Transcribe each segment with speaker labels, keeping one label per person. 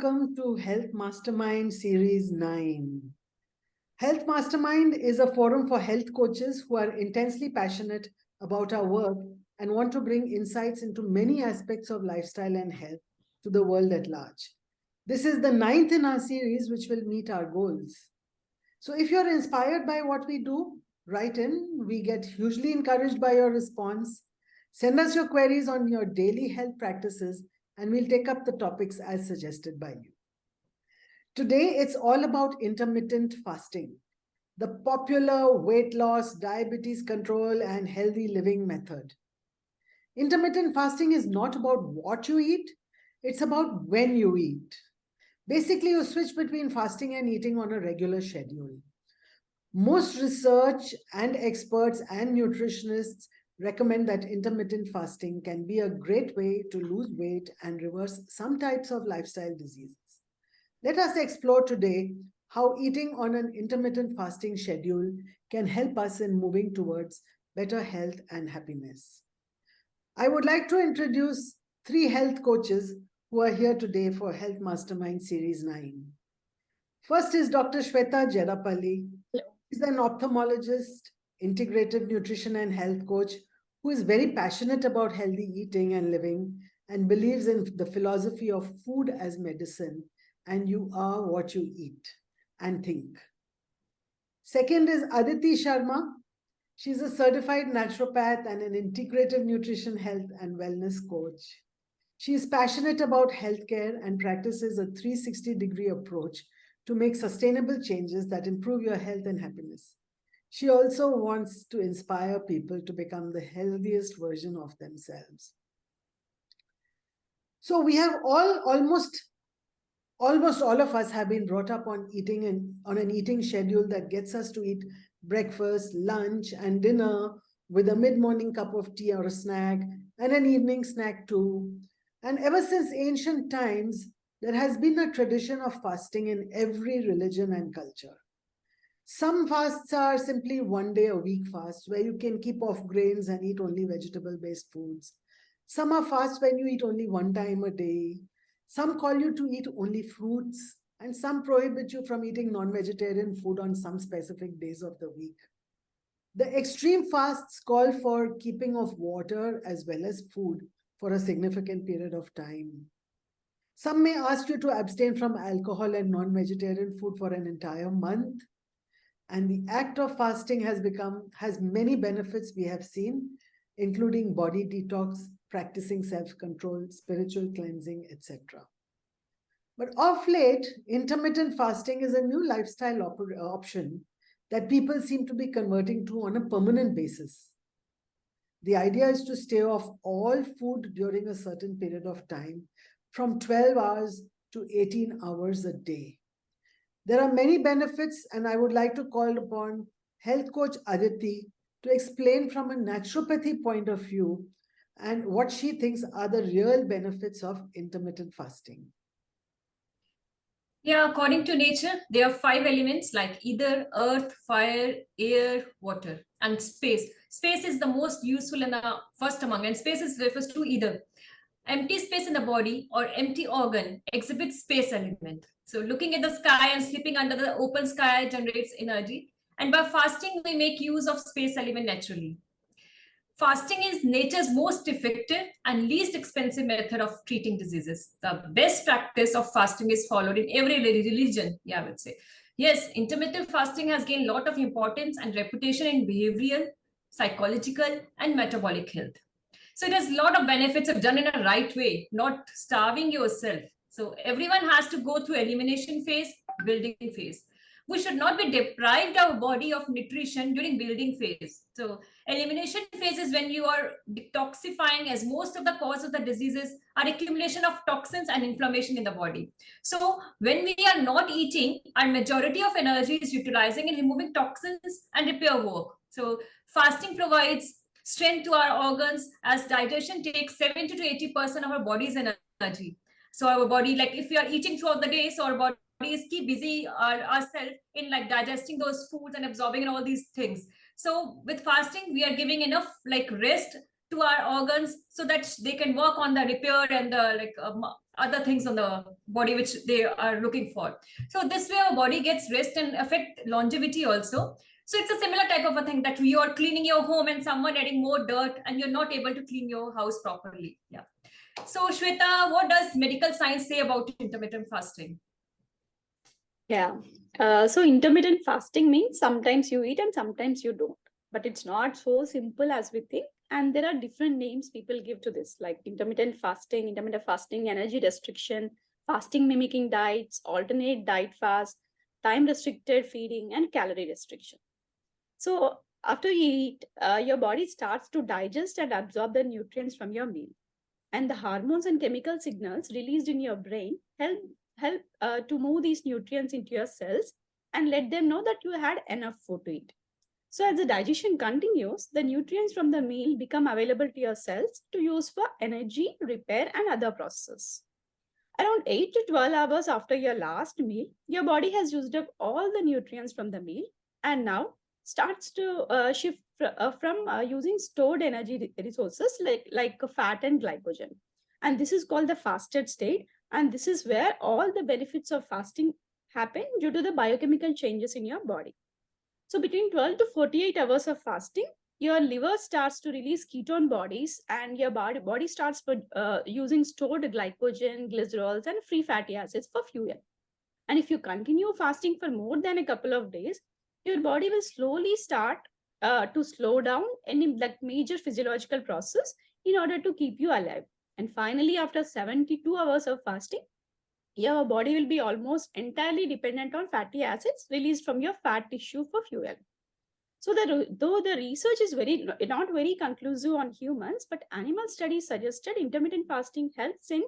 Speaker 1: welcome to Health Mastermind Series 9. Health Mastermind is a forum for health coaches who are intensely passionate about our work and want to bring insights into many aspects of lifestyle and health to the world at large. This is the 9th in our series, which will meet our goals. So if you're inspired by what we do, write in. We get hugely encouraged by your response. Send us your queries on your daily health practices, and we'll take up the topics as suggested by you. Today, it's all about intermittent fasting, the popular weight loss, diabetes control, and healthy living method. Intermittent fasting is not about what you eat, it's about when you eat. Basically, you switch between fasting and eating on a regular schedule. Most research and experts and nutritionists recommend that intermittent fasting can be a great way to lose weight and reverse some types of lifestyle diseases. Let us explore today how eating on an intermittent fasting schedule can help us in moving towards better health and happiness. I would like to introduce 3 health coaches who are here today for Health Mastermind Series 9. First is Dr. Shweta Jerapalli. She's an ophthalmologist, integrative nutrition and health coach who is very passionate about healthy eating and living and believes in the philosophy of food as medicine, and you are what you eat and think. Second is Aditi Sharma. She's a certified naturopath and an integrative nutrition, health, and wellness coach. She is passionate about healthcare and practices a 360-degree approach to make sustainable changes that improve your health and happiness. She also wants to inspire people to become the healthiest version of themselves. So we have almost all of us have been brought up on an eating schedule that gets us to eat breakfast, lunch, and dinner with a mid-morning cup of tea or a snack, and an evening snack too. And ever since ancient times, there has been a tradition of fasting in every religion and culture. Some fasts are simply one day a week fasts where you can keep off grains and eat only vegetable-based foods. Some are fasts when you eat only one time a day. Some call you to eat only fruits, and some prohibit you from eating non-vegetarian food on some specific days of the week. The extreme fasts call for keeping of water as well as food for a significant period of time. Some may ask you to abstain from alcohol and non-vegetarian food for an entire month. And the act of fasting has many benefits we have seen, including body detox, practicing self-control, spiritual cleansing, etc. But of late, intermittent fasting is a new lifestyle option that people seem to be converting to on a permanent basis. The idea is to stay off all food during a certain period of time, from 12 hours to 18 hours a day. There are many benefits, and I would like to call upon health coach Aditi to explain from a naturopathy point of view and what she thinks are the real benefits of intermittent fasting.
Speaker 2: Yeah, according to nature, there are 5 elements like either earth, fire, air, water, and space. Space is the most useful and the first among, and space refers to either. Empty space in the body or empty organ exhibits space element. So looking at the sky and sleeping under the open sky generates energy. And by fasting, we make use of space element naturally. Fasting is nature's most effective and least expensive method of treating diseases. The best practice of fasting is followed in every religion, I would say. Yes, intermittent fasting has gained a lot of importance and reputation in behavioral, psychological, and metabolic health. So it has a lot of benefits if done in a right way, not starving yourself. So everyone has to go through elimination phase, building phase. We should not be deprived our body of nutrition during building phase. So elimination phase is when you are detoxifying, as most of the cause of the diseases are accumulation of toxins and inflammation in the body. So when we are not eating, our majority of energy is utilizing in removing toxins and repair work. So fasting provides strength to our organs, as digestion takes 70 to 80% of our body's energy. So our body, like if we are eating throughout the day, so our body is keep busy ourselves in like digesting those foods and absorbing and all these things. So with fasting, we are giving enough like rest to our organs so that they can work on the repair and the other things on the body which they are looking for. So this way our body gets rest and affect longevity also. So it's a similar type of a thing that you are cleaning your home and someone adding more dirt and you're not able to clean your house properly. Yeah. So Shweta, what does medical science say about intermittent fasting?
Speaker 3: Yeah. So intermittent fasting means sometimes you eat and sometimes you don't. But it's not so simple as we think. And there are different names people give to this, like intermittent fasting, energy restriction, fasting mimicking diets, alternate diet fast, time restricted feeding, and calorie restriction. So after you eat, your body starts to digest and absorb the nutrients from your meal. And the hormones and chemical signals released in your brain help to move these nutrients into your cells and let them know that you had enough food to eat. So as the digestion continues, the nutrients from the meal become available to your cells to use for energy, repair, and other processes. Around 8 to 12 hours after your last meal, your body has used up all the nutrients from the meal and now starts to shift from using stored energy resources like fat and glycogen. And this is called the fasted state. And this is where all the benefits of fasting happen due to the biochemical changes in your body. So between 12 to 48 hours of fasting, your liver starts to release ketone bodies and your body starts using stored glycogen, glycerols, and free fatty acids for fuel. And if you continue fasting for more than a couple of days, your body will slowly start to slow down any like major physiological process in order to keep you alive. And finally, after 72 hours of fasting, your body will be almost entirely dependent on fatty acids released from your fat tissue for fuel. So though the research is not very conclusive on humans, but animal studies suggested intermittent fasting helps in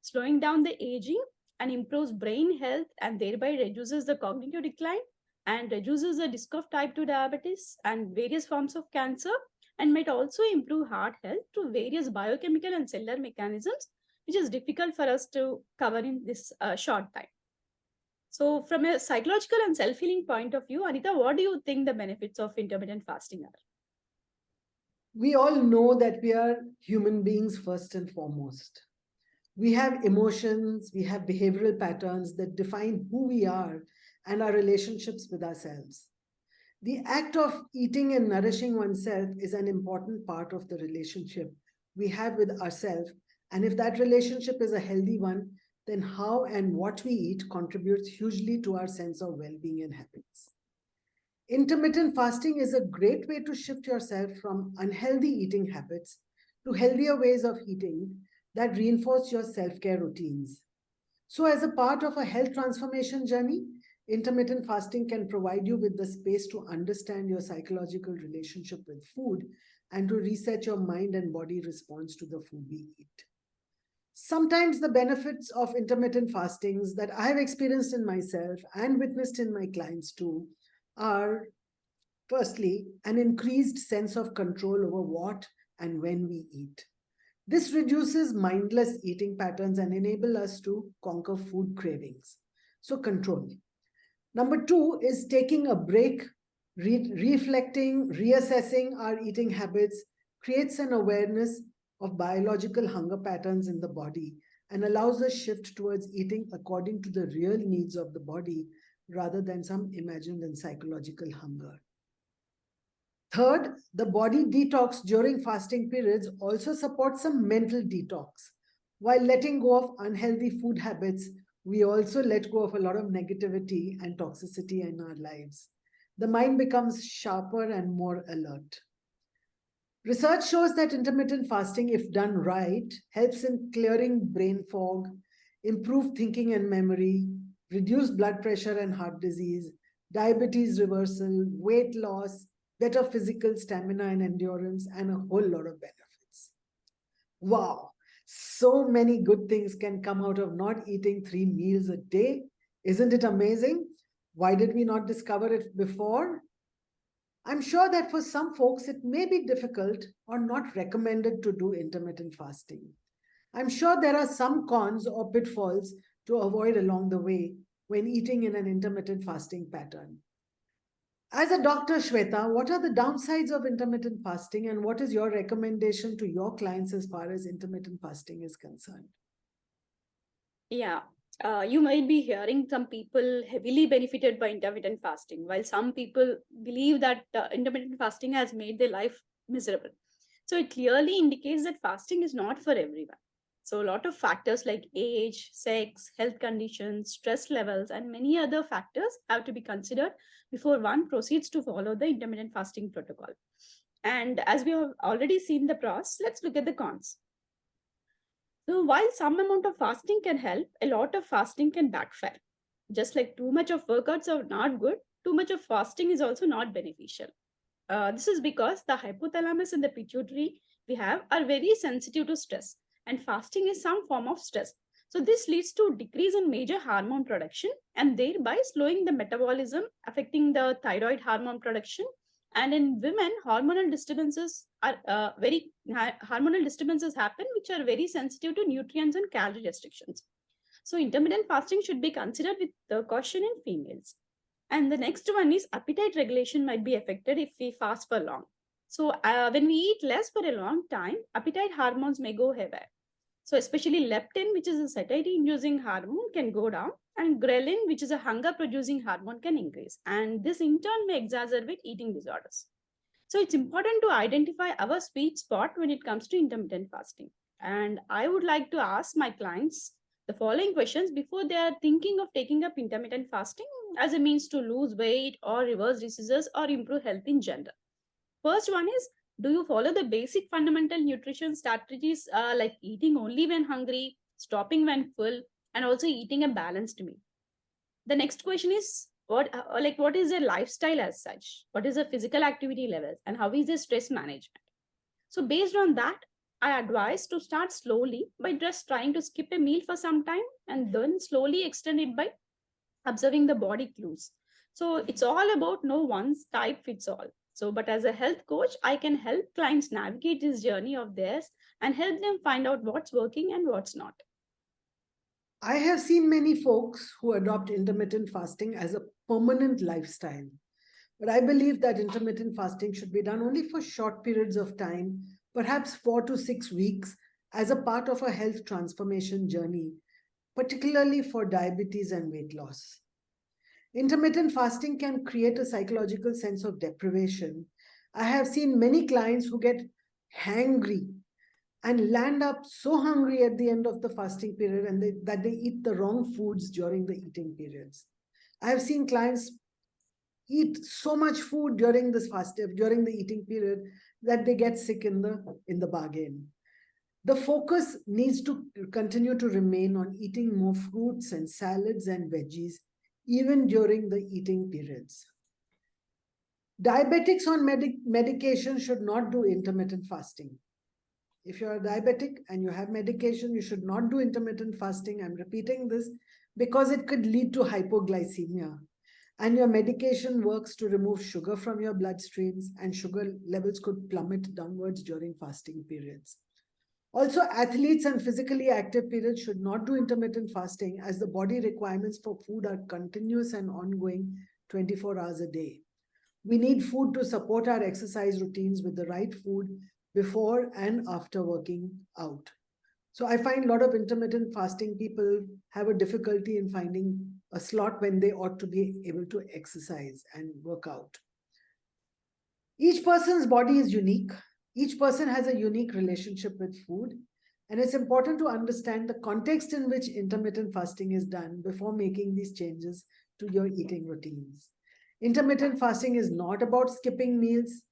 Speaker 3: slowing down the aging and improves brain health and thereby reduces the cognitive decline and reduces the risk of type 2 diabetes and various forms of cancer, and might also improve heart health through various biochemical and cellular mechanisms, which is difficult for us to cover in this short time. So from a psychological and self-healing point of view, Anita, what do you think the benefits of intermittent fasting are?
Speaker 1: We all know that we are human beings first and foremost. We have emotions, we have behavioral patterns that define who we are and our relationships with ourselves. The act of eating and nourishing oneself is an important part of the relationship we have with ourselves. And if that relationship is a healthy one, then how and what we eat contributes hugely to our sense of well-being and happiness. Intermittent fasting is a great way to shift yourself from unhealthy eating habits to healthier ways of eating that reinforce your self-care routines. So as a part of a health transformation journey, intermittent fasting can provide you with the space to understand your psychological relationship with food and to reset your mind and body response to the food we eat. Sometimes the benefits of intermittent fastings that I have experienced in myself and witnessed in my clients too are, firstly, an increased sense of control over what and when we eat. This reduces mindless eating patterns and enable us to conquer food cravings. So control. Number two is taking a break, reflecting, reassessing our eating habits creates an awareness of biological hunger patterns in the body and allows a shift towards eating according to the real needs of the body rather than some imagined and psychological hunger. Third, the body detox during fasting periods also supports some mental detox. While letting go of unhealthy food habits, we also let go of a lot of negativity and toxicity in our lives. The mind becomes sharper and more alert. Research shows that intermittent fasting, if done right, helps in clearing brain fog, improve thinking and memory, reduce blood pressure and heart disease, diabetes reversal, weight loss, better physical stamina and endurance, and a whole lot of benefits. Wow, so many good things can come out of not eating 3 meals a day. Isn't it amazing? Why did we not discover it before? I'm sure that for some folks, it may be difficult or not recommended to do intermittent fasting. I'm sure there are some cons or pitfalls to avoid along the way when eating in an intermittent fasting pattern. As a doctor, Shweta, what are the downsides of intermittent fasting and what is your recommendation to your clients as far as intermittent fasting is concerned?
Speaker 3: Yeah. You might be hearing some people heavily benefited by intermittent fasting, while some people believe that intermittent fasting has made their life miserable. So it clearly indicates that fasting is not for everyone. So a lot of factors like age, sex, health conditions, stress levels, and many other factors have to be considered before one proceeds to follow the intermittent fasting protocol. And as we have already seen the pros, let's look at the cons. So while some amount of fasting can help, a lot of fasting can backfire. Just like too much of workouts are not good, too much of fasting is also not beneficial. This is because the hypothalamus and the pituitary we have are very sensitive to stress, and fasting is some form of stress. So this leads to decrease in major hormone production and thereby slowing the metabolism, affecting the thyroid hormone production. And in women, hormonal disturbances are hormonal disturbances happen, which are very sensitive to nutrients and calorie restrictions. So intermittent fasting should be considered with the caution in females. And the next one is appetite regulation might be affected if we fast for long. So when we eat less for a long time, appetite hormones may go haywire. So especially leptin, which is a satiety-inducing hormone, can go down, and ghrelin, which is a hunger-producing hormone, can increase. And this in turn may exacerbate eating disorders. So it's important to identify our sweet spot when it comes to intermittent fasting. And I would like to ask my clients the following questions before they are thinking of taking up intermittent fasting as a means to lose weight or reverse diseases or improve health in general. First one is, do you follow the basic fundamental nutrition strategies like eating only when hungry, stopping when full, and also eating a balanced meal? The next question is, what is their lifestyle as such? What is the physical activity levels and how is their stress management? So based on that, I advise to start slowly by just trying to skip a meal for some time and then slowly extend it by observing the body cues. So it's all about no one type fits all. So, but as a health coach, I can help clients navigate this journey of theirs and help them find out what's working and what's not.
Speaker 1: I have seen many folks who adopt intermittent fasting as a permanent lifestyle. But I believe that intermittent fasting should be done only for short periods of time, perhaps 4 to 6 weeks, as a part of a health transformation journey, particularly for diabetes and weight loss. Intermittent fasting can create a psychological sense of deprivation. I have seen many clients who get hangry and land up so hungry at the end of the fasting period and that they eat the wrong foods during the eating periods. I have seen clients eat so much food during this fast during the eating period that they get sick in the bargain. The focus needs to continue to remain on eating more fruits and salads and veggies even during the eating periods. Diabetics on medication should not do intermittent fasting. If you're a diabetic and you have medication, you should not do intermittent fasting. I'm repeating this because it could lead to hypoglycemia. And your medication works to remove sugar from your bloodstreams, and sugar levels could plummet downwards during fasting periods. Also, athletes and physically active periods should not do intermittent fasting, as the body requirements for food are continuous and ongoing 24 hours a day. We need food to support our exercise routines with the right food before and after working out. So I find a lot of intermittent fasting people have a difficulty in finding a slot when they ought to be able to exercise and work out. Each person's body is unique. Each person has a unique relationship with food. And it's important to understand the context in which intermittent fasting is done before making these changes to your eating routines. Intermittent fasting is not about skipping meals.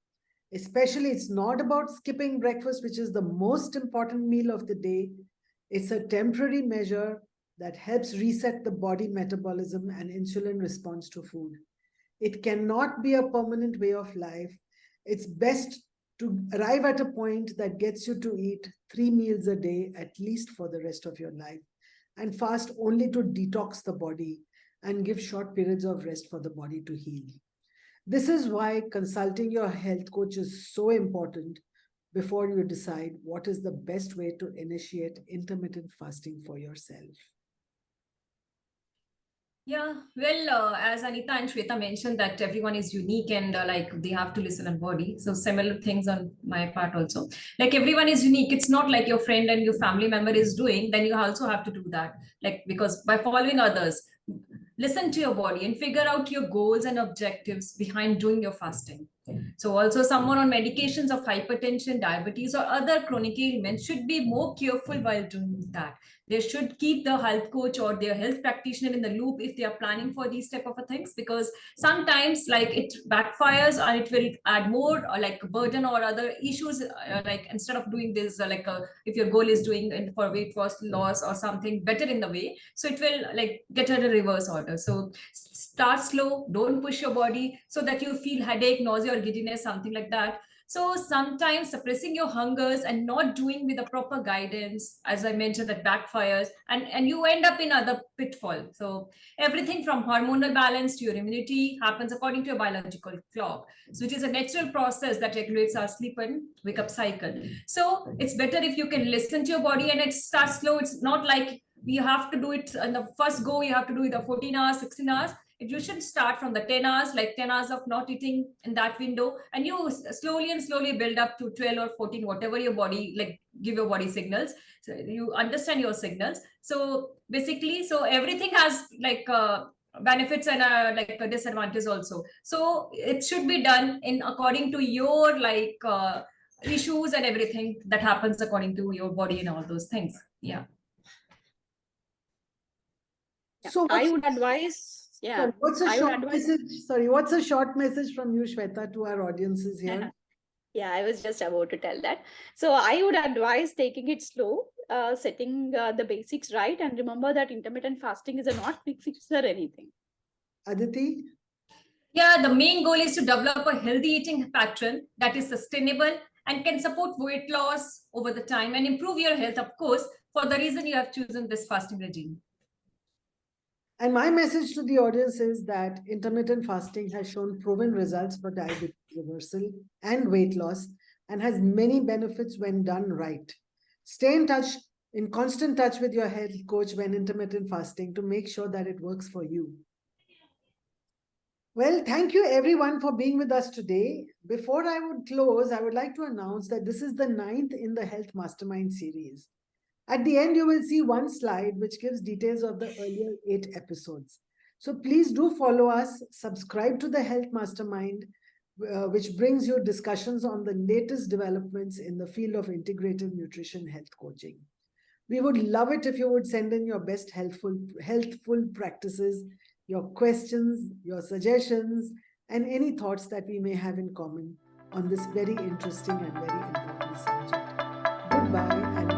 Speaker 1: Especially, it's not about skipping breakfast, which is the most important meal of the day. It's a temporary measure that helps reset the body metabolism and insulin response to food. It cannot be a permanent way of life. It's best to arrive at a point that gets you to eat 3 meals a day, at least for the rest of your life, and fast only to detox the body and give short periods of rest for the body to heal. This is why consulting your health coach is so important before you decide what is the best way to initiate intermittent fasting for yourself.
Speaker 2: Yeah, well, as Anita and Shweta mentioned that everyone is unique and like they have to listen and body. So similar things on my part also. Like everyone is unique. It's not like your friend and your family member is doing, then you also have to do that. Like because by following others, listen to your body and figure out your goals and objectives behind doing your fasting. So also someone on medications of hypertension, diabetes, or other chronic ailments should be more careful while doing that. They should keep the health coach or their health practitioner in the loop if they are planning for these type of things, because sometimes like it backfires or it will add more or like burden or other issues, like instead of doing this if your goal is doing for weight loss or something better in the way, so it will like get at a reverse order. So start slow, don't push your body so that you feel headache, nausea, or giddiness, something like that. So sometimes suppressing your hungers and not doing with the proper guidance, as I mentioned, that backfires and you end up in other pitfall. So everything from hormonal balance to your immunity happens according to your biological clock, so which is a natural process that regulates our sleep and wake up cycle. So it's better if you can listen to your body and it starts slow. It's not like you have to do it in the first go, you have to do it the 14 hours, 16 hours. You should start from the 10 hours, like 10 hours of not eating in that window, and you slowly and slowly build up to 12 or 14, whatever your body, like give your body signals. So you understand your signals. So basically, so everything has like benefits and like a disadvantage also. So it should be done in according to your like issues and everything that happens according to your body and all those things. Yeah.
Speaker 1: So
Speaker 3: I would advise, yeah,
Speaker 1: what's a
Speaker 3: I would
Speaker 1: short
Speaker 3: advise.
Speaker 1: message? Sorry, what's a short message from you, Shweta, to our audiences here?
Speaker 3: Yeah, I was just about to tell that. So I would advise taking it slow, setting the basics right, and remember that intermittent fasting is a not quick fix or anything.
Speaker 1: Aditi?
Speaker 2: Yeah, the main goal is to develop a healthy eating pattern that is sustainable and can support weight loss over the time and improve your health, of course, for the reason you have chosen this fasting regime.
Speaker 1: And my message to the audience is that intermittent fasting has shown proven results for diabetes reversal and weight loss and has many benefits when done right. Stay in constant touch with your health coach when intermittent fasting to make sure that it works for you. Well, thank you everyone for being with us today. Before I would close, I would like to announce that this is the 9th in the Health Mastermind series. At the end, you will see one slide which gives details of the earlier 8 episodes. So please do follow us, subscribe to the Health Mastermind, which brings you discussions on the latest developments in the field of integrative nutrition health coaching. We would love it if you would send in your best healthful practices, your questions, your suggestions, and any thoughts that we may have in common on this very interesting and very important subject. Goodbye and